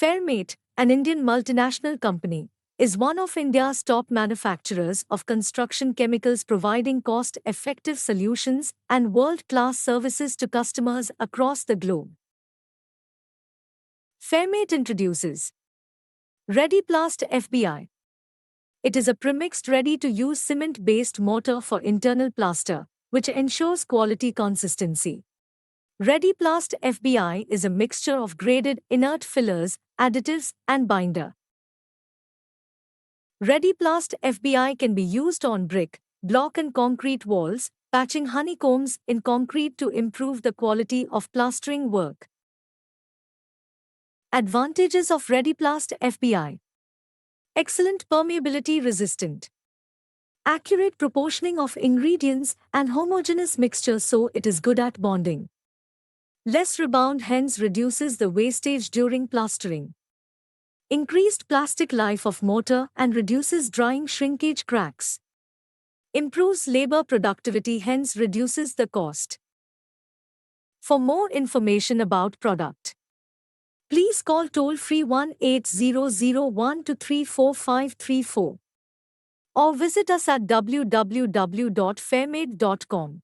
Fairmate, an Indian multinational company, is one of India's top manufacturers of construction chemicals, providing cost-effective solutions and world-class services to customers across the globe. Fairmate introduces Readyplast FB. It is a premixed ready-to-use cement-based mortar for internal plaster, which ensures quality consistency. Readyplast FB is a mixture of graded inert fillers, additives, and binder. Readyplast FB can be used on brick, block and concrete walls, patching honeycombs in concrete to improve the quality of plastering work. Advantages of Readyplast FB: excellent permeability resistant, accurate proportioning of ingredients and homogeneous mixture, so it is good at bonding. Less rebound, hence reduces the wastage during plastering. Increased plastic life of mortar and reduces drying, shrinkage, cracks. Improves labor productivity, hence reduces the cost. For more information about product, please call toll-free 1-8001-234534 or visit us at www.fairmate.com.